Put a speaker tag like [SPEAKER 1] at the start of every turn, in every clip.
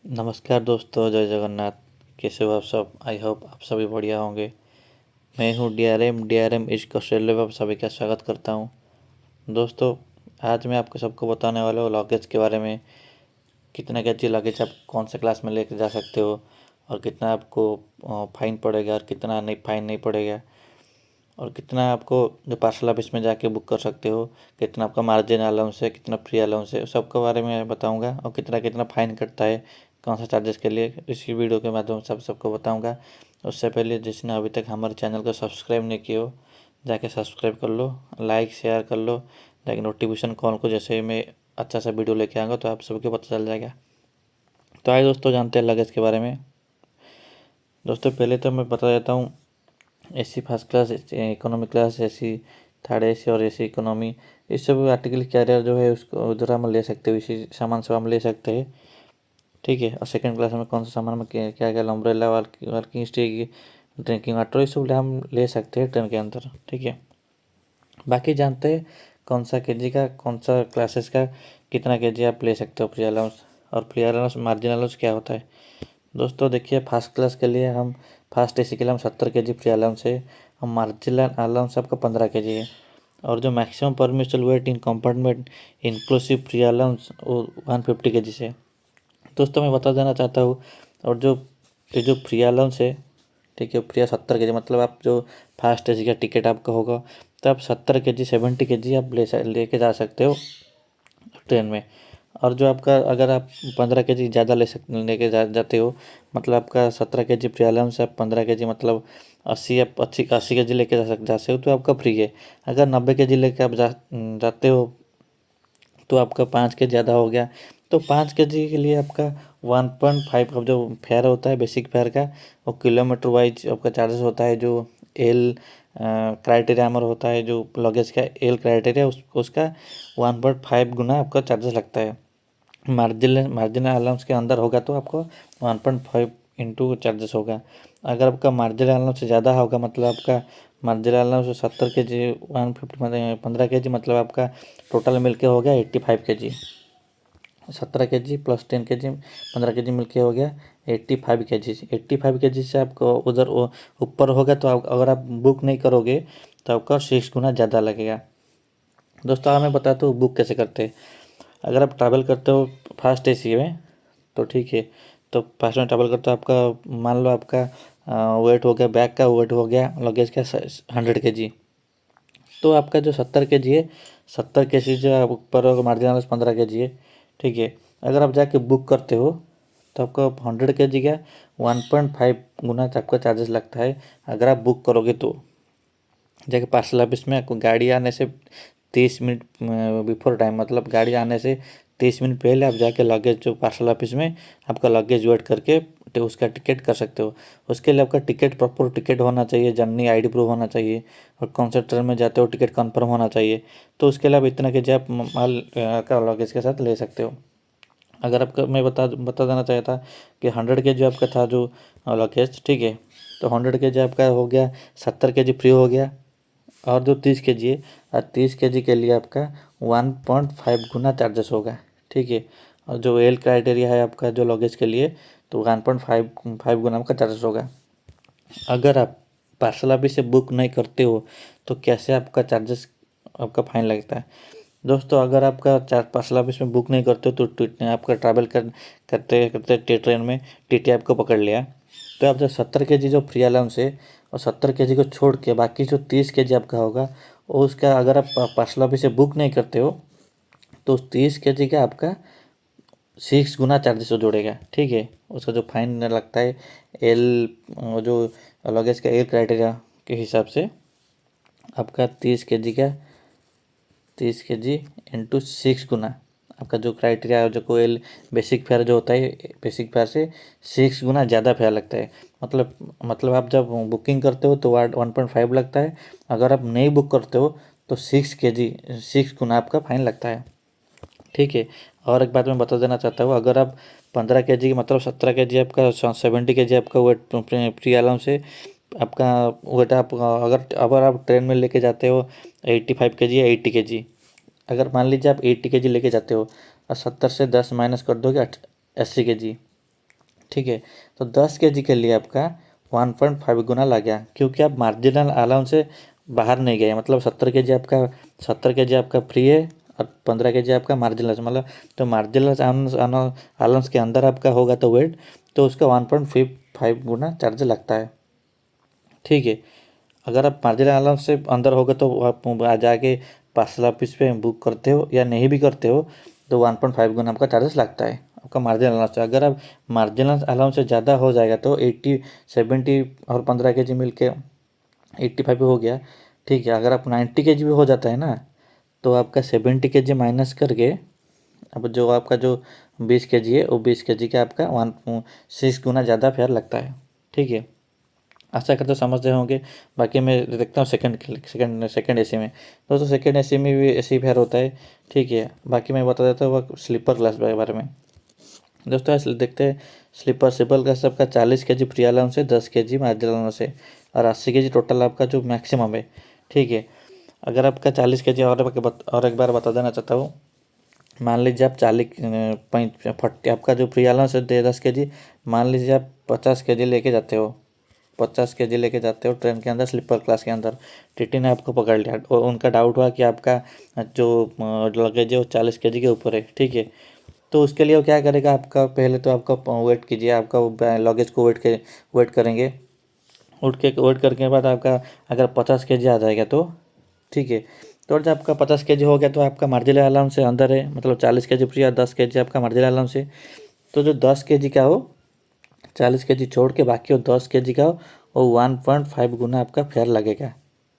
[SPEAKER 1] नमस्कार दोस्तों, जय जगन्नाथ। कैसे हो आप सब? आई होप आप सभी बढ़िया होंगे। मैं हूँ डीआरएम ईस्ट ऑस्ट्रेलिया में आप सभी का स्वागत करता हूँ। दोस्तों, आज मैं आपको सबको बताने वाला हूँ लगेज के बारे में। कितना केजी लगेज आप कौन से क्लास में लेकर जा सकते हो और कितना आपको फाइन पड़ेगा और कितना नहीं फाइन नहीं पड़ेगा, और कितना आपको जो पार्सल ऑफिस में जाके बुक कर सकते हो, कितना आपका मार्जिन अलाउंस है, कितना फ्री अलाउंस है, सबके बारे में बताऊंगा। और कितना कितना फाइन कटता है कौन सा चार्जेस के लिए, इसी वीडियो के माध्यम से सबको बताऊंगा। उससे पहले जिसने अभी तक हमारे चैनल को सब्सक्राइब नहीं किया हो, जाके सब्सक्राइब कर लो, लाइक शेयर कर लो, जाके नोटिफिकेशन कॉल को, जैसे ही मैं अच्छा सा वीडियो लेके आऊँगा तो आप सबको पता चल जाएगा। तो आइए दोस्तों, जानते हैं लगेज के बारे में। दोस्तों, पहले तो मैं बता देता हूँ, AC first class, economy class, AC third AC और एसी इकोनॉमी, इस सब आर्टिकल कैरियर जो है उसको उधर हम ले सकते हो, इसी सामान से हम ले सकते हैं। ठीक है। और सेकंड क्लास में कौन सा सामान में क्या क्या क्या, umbrella, working stick, drinking water, ये सब हम ले सकते हैं ट्रेन के अंदर। ठीक है। बाकी जानते हैं कौन सा केजी का, कौन सा क्लासेस का कितना केजी आप ले सकते हो फ्री अलाउंस, और फ्री अलाउंस मार्जिन अलाउंस क्या होता है। दोस्तों देखिए, फर्स्ट क्लास के लिए हम, फर्स्ट एसी के लिए हम 70 केजी फ्री अलाउंस है, और मार्जिन अलाउंस आपका 15 केजी है। और जो मैक्सिमम परमिशन वेट इन कंपार्टमेंट इंक्लूसिव फ्री अलाउंस वो 150 केजी से। दोस्तों मैं बता देना चाहता हूँ, और जो ये जो फ्री अलाउंस है, ठीक है, फ्री 70 केजी, मतलब आप जो फास्ट एसी का टिकट आपका होगा तो आप 70 केजी 70 केजी आप लेके जा सकते हो ट्रेन में। और जो आपका, अगर आप 15 केजी ज़्यादा लेके जाते हो, मतलब आपका 17 केजी फ्री अलाउंस से आप 15 केजी, मतलब 80 केजी लेके जा सकते हो तो आपका फ्री है। अगर 90 केजी लेके आप जाते हो तो आपका 5 केजी ज़्यादा हो गया। तो 5 केजी के लिए आपका 1.5 का जो फेयर होता है बेसिक फेयर का, वो किलोमीटर वाइज आपका चार्जेस होता है। जो एल क्राइटेरिया में होता है, जो लगेज का एल क्राइटेरिया, उसका 1.5 गुना आपका चार्जेस लगता है। मार्जिन अलाउंस के अंदर होगा तो आपको 1.5 इंटू चार्जेस होगा। अगर आपका मार्जिन अलाउंस से ज़्यादा होगा, मतलब आपका मार्जिन अलाउंस 70 केजी 150, मतलब 15 केजी, मतलब आपका टोटल मिलके हो गया 85 KG. 17 KG plus 10 KG, 15 KG मिलके हो गया 85 केजी। 85 केजी से आपको उधर ऊपर होगा तो आप, अगर आप बुक नहीं करोगे तो आपका 6 गुना ज़्यादा लगेगा। दोस्तों मैं बताता हूँ बुक कैसे करते हैं। अगर आप ट्रैवल करते हो फास्ट एसी में तो ठीक है, तो फास्ट में ट्रैवल करते हो, आपका मान लो आपका वेट हो गया, बैग का वेट हो गया लगेज का 100 केजी, तो आपका जो 70 केजी है, 70 केजी जो आप ऊपर होगा, मार्जिन 15 केजी है। ठीक है। अगर आप जाके बुक करते हो तो आपका 100 केजी का 1.5 गुना आपका चार्जेस लगता है। अगर आप बुक करोगे तो जाके पार्सल ऑफिस में, आपको गाड़ी आने से 30 मिनट बिफोर टाइम, मतलब गाड़ी आने से 30 मिनट पहले आप जाके लगेज, जो पार्सल ऑफिस में आपका लगेज वेट करके उसका टिकट कर सकते हो। उसके लिए आपका टिकट, प्रॉपर टिकट होना चाहिए, जर्नी आईडी प्रूफ होना चाहिए, और कौन सा ट्रेन में जाते हो टिकट कंफर्म होना चाहिए। तो उसके लिए आप इतना के जी आप माल का लगेज के साथ ले सकते हो। अगर आपका, मैं बता देना चाहता कि 100 केजी आपका था जो लगेज, ठीक है, तो 100 केजी आपका हो गया, 70 केजी फ्री हो गया। और जो 30 केजी है, और 30 केजी के लिए आपका 1.5 गुना चार्जेस होगा। ठीक है। और जो एल क्राइटेरिया है आपका जो लगेज के लिए, तो 1.5 गुना आपका चार्जेस होगा। अगर आप पार्सल ऑफिस से बुक नहीं करते हो तो कैसे आपका चार्जेस, आपका फाइन लगता है। दोस्तों अगर आपका चार पार्सल ऑफिस में बुक नहीं करते हो तो आपका ट्रैवल करते करते ट्रेन में टीटी आपको पकड़ लिया, तो आप जो 70 केजी जो फ्री अलाउंस है, और 70 केजी को छोड़ के बाकी जो 30 केजी आपका होगा, और उसका अगर आप पार्सल ऑफिस से बुक नहीं करते हो तो उस 30 केजी का आपका 6 गुना चार्जेस जोड़ेगा। ठीक है। उसका जो फाइन लगता है, एल जो लगेज का एल क्राइटेरिया के हिसाब से, आपका 30 केजी इंटू 6 गुना, आपका जो क्राइटेरिया है, जो कोयल बेसिक फेयर जो होता है, बेसिक फेयर से 6 गुना ज़्यादा फेयर लगता है। मतलब आप जब बुकिंग करते हो तो 1.5 लगता है, अगर आप नहीं बुक करते हो तो 6 केजी 6 गुना आपका फाइन लगता है। ठीक है। और एक बात मैं बता देना चाहता हूँ, अगर आप 15 केजी, मतलब 17 केजी आपका, 70 केजी आपका वेट फ्री अलाउंस है, आपका वेट, आप अगर अगर आप ट्रेन में लेके जाते हो 85 केजी या 80 केजी, अगर मान लीजिए आप 80 केजी लेके जाते हो और 70 से 10 माइनस कर दोगे 80 केजी, ठीक है। तो 10 kg के लिए आपका 1.5 गुना लग गया, क्योंकि आप मार्जिनल अलाउंस से बाहर नहीं गए। मतलब 70 kg आपका फ्री है और 15 kg आपका मार्जिनल मतलब, तो मार्जिनल अलाउंस के अंदर आपका होगा तो वेट, तो उसका 1.5 गुना चार्ज लगता है। ठीक है। अगर आप मार्जिनल अलाउंस से अंदर होगा तो आप आ जाके पार्सल ऑफिस पे बुक करते हो या नहीं भी करते हो तो 1.5 गुना आपका चार्जेस लगता है आपका मार्जिनल अलाउंस से। अगर आप मार्जिनल अलाउंस से ज़्यादा हो जाएगा तो 70 और 15 kg मिल के 85 हो गया। ठीक है। अगर आप 90 kg भी हो जाता है ना, तो आपका 70 kg माइनस करके अब जो आपका जो 20 kg है वो 20 kg का आपका 1.6 गुना ज़्यादा फेयर लगता है। ठीक है। आशा करते हो समझते होंगे। बाकी मैं देखता हूँ सेकंड एसी में। दोस्तों सेकंड एसी में भी ऐसे ही फेयर होता है। ठीक है। बाकी मैं बता देता हूँ वो स्लीपर क्लास के बारे में। दोस्तों ऐसे देखते हैं स्लीपर क्लास आपका 40 kg फ्री अलाउंस है, 10 kg मार्जिनल अलाउंस है और 80 kg टोटल आपका जो मैक्सिमम है। ठीक है। अगर आपका 40 kg और एक बार बता देना चाहता हूँ। मान लीजिए आप 40 आपका जो फ्री अलाउंस है 10 kg, मान लीजिए आप 50 kg लेके जाते हो, 50 kg लेके जाते हो ट्रेन के अंदर स्लीपर क्लास के अंदर। टीटी ने आपको पकड़ लिया और उनका डाउट हुआ कि आपका जो लगेज है वो 40 kg के ऊपर है। ठीक है। तो उसके लिए वो क्या करेगा, आपका पहले तो आपका वेट कीजिए, आपका लगेज को वेट करेंगे। वेट करने के बाद आपका अगर 50 kg आ जाएगा तो ठीक है। तो जब आपका 50 kg हो गया तो आपका मार्जिनल अलाउंस से अंदर है, मतलब 40 kg फ्री और 10 kg आपका मार्जिनल अलाउंस है। तो जो 10 kg का हो, 40 kg छोड़ के बाकी वो 10 kg का हो, वो 1.5 गुना आपका फेयर लगेगा।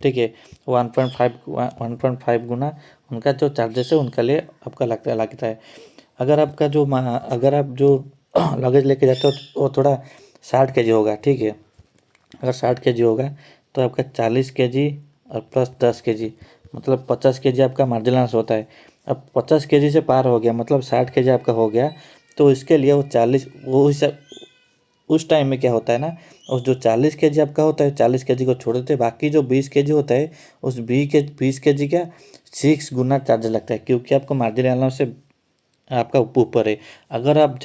[SPEAKER 1] ठीक है। 1.5 गुना उनका जो चार्जेस है उनके लिए आपका लगता है। अगर आप जो लगेज लेके जाते हो तो वो थोड़ा 60 kg होगा। ठीक है। अगर 60 kg होगा तो आपका 40 kg और प्लस 10 kg मतलब 50 kg आपका मार्जिनल होता है। अब 50 kg से पार हो गया मतलब 60 kg आपका हो गया, तो इसके लिए वो 40 वो उस टाइम में क्या होता है ना, उस जो 40 kg आपका होता है 40 kg को छोड़ देते हैं, बाकी जो 20 kg होता है उस 20 kg का 6 गुना चार्ज लगता है, क्योंकि आपको मार्जिनल अलाउंस से आपका ऊपर है। अगर आप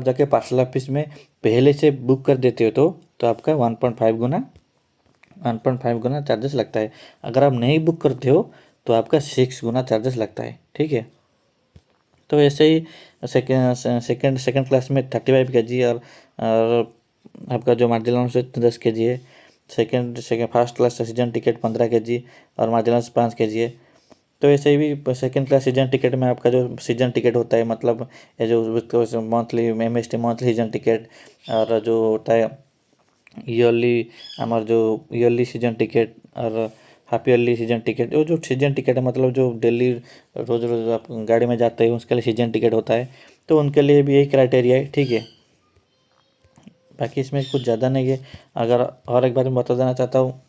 [SPEAKER 1] जाके पार्सल ऑफिस में पहले से बुक कर देते हो तो आपका 1.5 गुना चार्जेस लगता है। अगर आप नहीं बुक करते हो तो आपका 6 गुना चार्जेस लगता है। ठीक है। तो ऐसे ही सेकंड क्लास में 35 kg और आपका जो मार्जिनल अलाउंस है 10 kg है। Second first class season ticket 15 kg और मार्जिनल 5 kg है। तो ऐसे ही भी सेकंड क्लास सीजन टिकट में आपका जो सीजन टिकट होता है, मतलब ये जो monthly MST monthly season ticket और जो होता है ईयरली हमारा जो ईयरली सीजन टिकट और हाफ ईयरली सीजन टिकट, वो जो सीजन टिकट है मतलब जो डेली रोज़ रोज़ आप गाड़ी में जाते हैं उसके लिए सीजन टिकट होता है। तो उनके लिए भी यही क्राइटेरिया है। ठीक है। बाकी इसमें कुछ ज़्यादा नहीं है। अगर और एक बार मैं बता देना चाहता हूँ,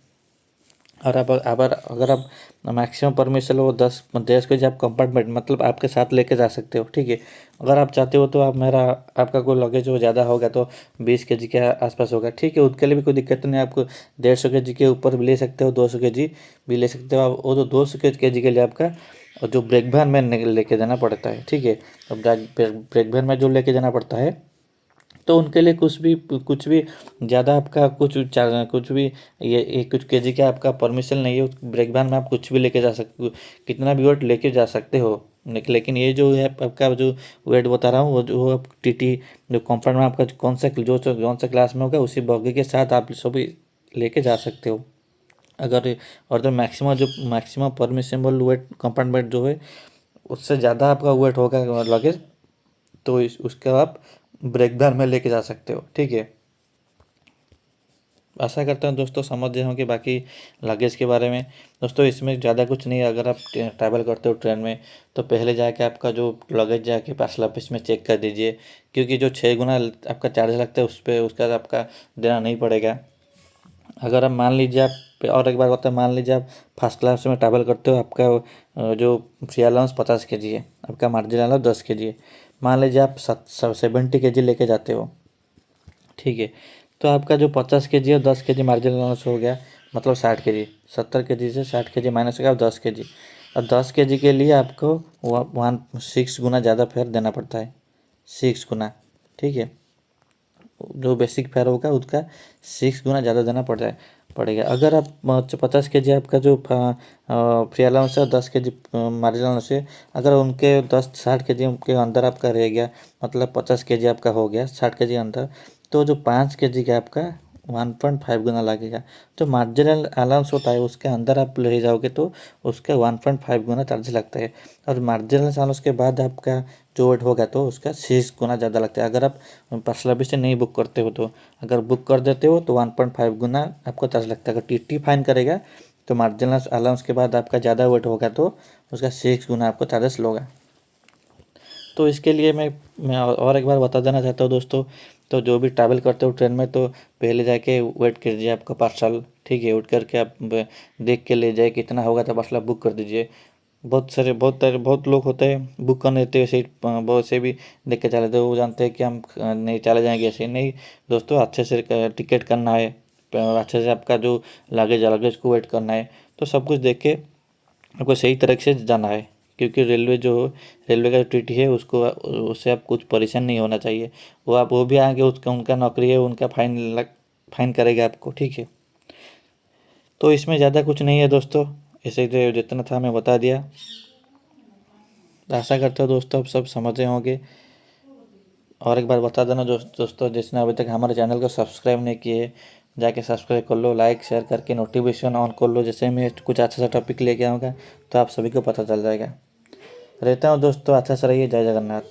[SPEAKER 1] और आप अगर आप मैक्सिमम परमिशन हो 10 के जी आप कंपार्टमेंट मतलब आपके साथ लेके जा सकते हो। ठीक है। अगर आप चाहते हो तो आपका कोई लगेज हो ज़्यादा होगा तो 20 kg के आसपास होगा। ठीक है। उसके लिए भी कोई दिक्कत नहीं, आपको 150 kg के ऊपर भी ले सकते हो, 200 kg भी ले सकते हो आप। वो तो 200 kg के लिए आपका जो ब्रेक वैन में लेके जाना पड़ता है। ठीक है। तो ब्रेक वैन में जो लेके जाना पड़ता है तो उनके लिए कुछ भी ज़्यादा आपका कुछ भी ये कुछ केजी का आपका परमिशन नहीं है। ब्रेक वैन में आप कुछ भी लेके जा सकते हो, कितना भी वेट लेके जा सकते हो। लेकिन ये जो है आपका जो वेट बता रहा हूँ वो जो आप टीटी जो कंफर्ट में आपका कौन सा क्लास में होगा उसी बॉगी के साथ आप सभी लेके जा सकते हो। अगर और जो मैक्सिमम परमिशेबल वेट कंपार्टमेंट जो है उससे ज़्यादा आपका वेट होगा लगेज, तो उसका आप ब्रेक वैन में लेके जा सकते हो। ठीक है। आशा करता हूँ दोस्तों समझ गए होंगे बाकी लगेज के बारे में। दोस्तों इसमें ज़्यादा कुछ नहीं है। अगर आप ट्रैवल करते हो ट्रेन में तो पहले जाके आपका जो लगेज जाके पार्सल ऑफिस में चेक कर दीजिए, क्योंकि जो 6 गुना आपका चार्ज लगता है उस पर उसका आपका देना नहीं पड़ेगा। अगर आप मान लीजिए आप और एक बार बता मान लीजिए आप फर्स्ट क्लास में ट्रैवल करते हो, आपका जो फ्री अलाउंस 50 kg है, आपका मार्जिनल अलाउंस 10 kg है। मान लीजिए आप 70 kg लेके जाते हो। ठीक है। तो आपका जो 50 kg है 10 kg मार्जिनल अलाउंस हो गया, मतलब 60 kg। 70 kg से 60 kg माइनस हो गया 10 kg, और 10 kg के लिए आपको 6 गुना ज़्यादा फेयर देना पड़ता है, 6 गुना। ठीक है। जो बेसिक फेयर होगा उसका 6 गुना ज़्यादा देना पड़ेगा। अगर आप 50 kg आपका जो फ्री अलाउंस है, 10 kg मार्जिन अलाउंस है, अगर उनके 60 kg के अंदर आपका रह गया, मतलब 50 kg आपका हो गया 60 kg अंदर, तो जो 5 kg का आपका 1.5 गुना लगेगा। जो मार्जिनल अलाउंस होता है उसके अंदर आप ले जाओगे तो उसका 1.5 गुना चार्ज लगता है, और मार्जिनल अलाउंस के बाद आपका जो वेट होगा तो उसका 6 गुना ज़्यादा लगता है। अगर आप पर्सनल सर्विस से नहीं बुक करते हो तो, अगर बुक कर देते हो तो 1.5 गुना आपको चार्ज लगता है। अगर टीटी फाइन करेगा तो मार्जिनल अलाउंस के बाद आपका ज़्यादा वेट होगा तो उसका 6 गुना आपको चार्जेस लोगा। तो इसके लिए मैं और एक बार बता देना चाहता हूँ दोस्तों, तो जो भी ट्रैवल करते हो ट्रेन में तो पहले जाके वेट कीजिए आपका पार्सल, ठीक है। वेट करके आप देख के ले जाए कितना होगा तो पार्सल बुक कर दीजिए। बहुत लोग होते हैं बुक कर लेते हैं सीट, बहुत से भी देख के चले, तो वो जानते हैं कि हम नहीं चले जाएंगे ऐसे नहीं। दोस्तों अच्छे से टिकट करना है, अच्छे से आपका जो लगेज को वेट करना है, तो सब कुछ देख के आपको सही तरीके से जाना है। क्योंकि रेलवे का जो टीटी है उसको, उससे आप कुछ परेशान नहीं होना चाहिए। वो भी आगे उसका उनका नौकरी है, उनका फाइन करेगा आपको, ठीक है। तो इसमें ज़्यादा कुछ नहीं है दोस्तों, ऐसे जो जितना था मैं बता दिया। आशा करता हूँ दोस्तों आप सब समझ रहे होंगे। और एक बार बता देना दोस्तों, जिसने अभी तक हमारे चैनल को सब्सक्राइब नहीं किए, जाके सब्सक्राइब कर लो, लाइक शेयर करके नोटिफिकेशन ऑन कर लो। जैसे मैं कुछ अच्छा सा टॉपिक लेके आऊँगा तो आप सभी को पता चल जाएगा। रहता हूँ दोस्तों, अच्छा से रहिए। जय जगन्नाथ।